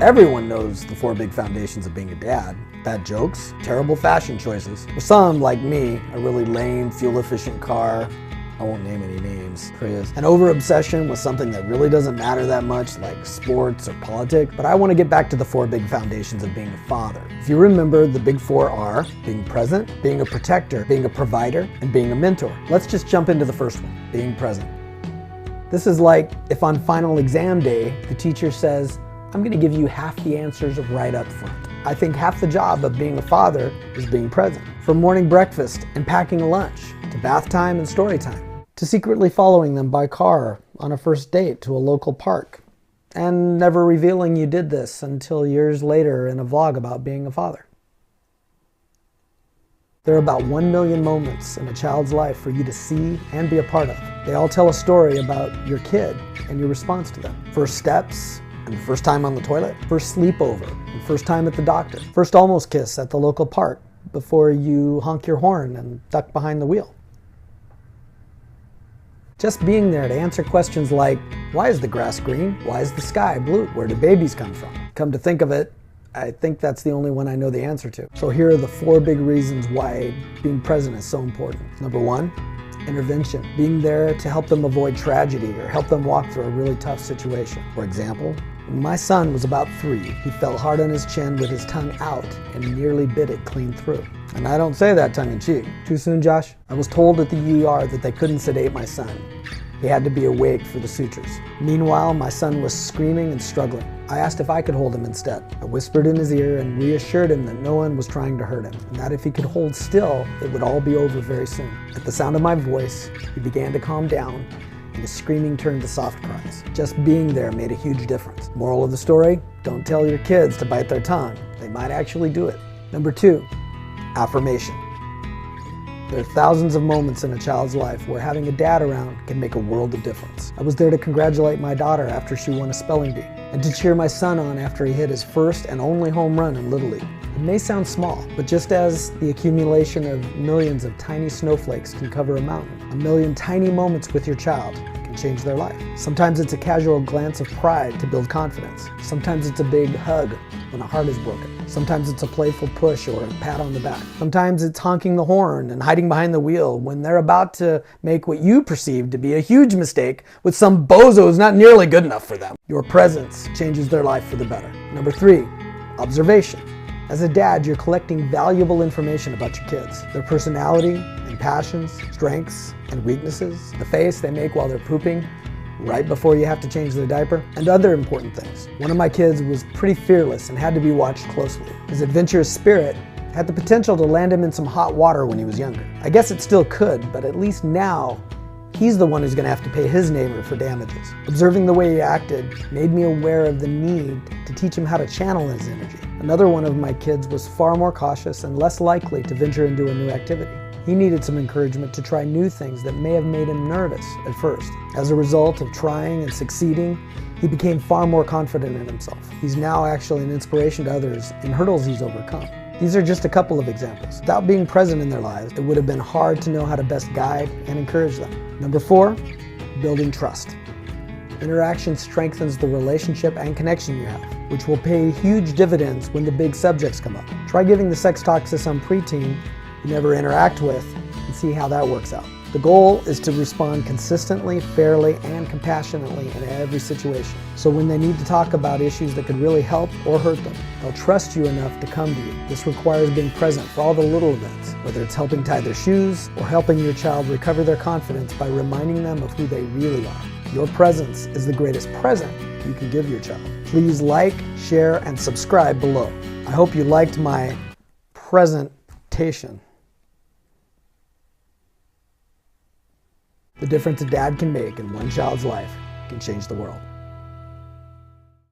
Everyone knows the 4 big foundations of being a dad. Bad jokes, terrible fashion choices. For some, like me, a really lame, fuel-efficient car, I won't name any names, Prius, an over-obsession with something that really doesn't matter that much, like sports or politics. But I want to get back to the 4 big foundations of being a father. If you remember, the big 4 are being present, being a protector, being a provider, and being a mentor. Let's just jump into the first one, being present. This is like if on final exam day, the teacher says, I'm going to give you half the answers right up front. I think half the job of being a father is being present. From morning breakfast and packing a lunch, to bath time and story time, to secretly following them by car on a first date to a local park, and never revealing you did this until years later in a vlog about being a father. There are about 1 million moments in a child's life for you to see and be a part of. They all tell a story about your kid and your response to them. First steps, and first time on the toilet, first sleepover, and first time at the doctor, first almost kiss at the local park before you honk your horn and duck behind the wheel. Just being there to answer questions like, why is the grass green? Why is the sky blue? Where do babies come from? Come to think of it, I think that's the only one I know the answer to. So here are the 4 big reasons why being present is so important. Number 1, intervention. Being there to help them avoid tragedy or help them walk through a really tough situation. For example, when my son was about 3, he fell hard on his chin with his tongue out and nearly bit it clean through. And I don't say that tongue in cheek. Too soon, Josh? I was told at the ER that they couldn't sedate my son. He had to be awake for the sutures. Meanwhile, my son was screaming and struggling. I asked if I could hold him instead. I whispered in his ear and reassured him that no one was trying to hurt him, and that if he could hold still, it would all be over very soon. At the sound of my voice, he began to calm down, and his screaming turned to soft cries. Just being there made a huge difference. Moral of the story, don't tell your kids to bite their tongue. They might actually do it. Number 2, affirmation. There are thousands of moments in a child's life where having a dad around can make a world of difference. I was there to congratulate my daughter after she won a spelling bee, and to cheer my son on after he hit his first and only home run in Little League. It may sound small, but just as the accumulation of millions of tiny snowflakes can cover a mountain, a million tiny moments with your child can change their life. Sometimes it's a casual glance of pride to build confidence. Sometimes it's a big hug when a heart is broken. Sometimes it's a playful push or a pat on the back. Sometimes it's honking the horn and hiding behind the wheel when they're about to make what you perceive to be a huge mistake with some bozo who's not nearly good enough for them. Your presence changes their life for the better. Number 3, observation. As a dad, you're collecting valuable information about your kids, their personality and passions, strengths and weaknesses, the face they make while they're pooping, right before you have to change their diaper, and other important things. One of my kids was pretty fearless and had to be watched closely. His adventurous spirit had the potential to land him in some hot water when he was younger. I guess it still could, but at least now, he's the one who's going to have to pay his neighbor for damages. Observing the way he acted made me aware of the need to teach him how to channel his energy. Another one of my kids was far more cautious and less likely to venture into a new activity. He needed some encouragement to try new things that may have made him nervous at first. As a result of trying and succeeding, he became far more confident in himself. He's now actually an inspiration to others in hurdles he's overcome. These are just a couple of examples. Without being present in their lives, it would have been hard to know how to best guide and encourage them. Number 4, building trust. Interaction strengthens the relationship and connection you have, which will pay huge dividends when the big subjects come up. Try giving the sex talk to some preteen you never interact with and see how that works out. The goal is to respond consistently, fairly, and compassionately in every situation. So when they need to talk about issues that could really help or hurt them, they'll trust you enough to come to you. This requires being present for all the little events, whether it's helping tie their shoes or helping your child recover their confidence by reminding them of who they really are. Your presence is the greatest present you can give your child. Please like, share, and subscribe below. I hope you liked my presentation. The difference a dad can make in one child's life can change the world.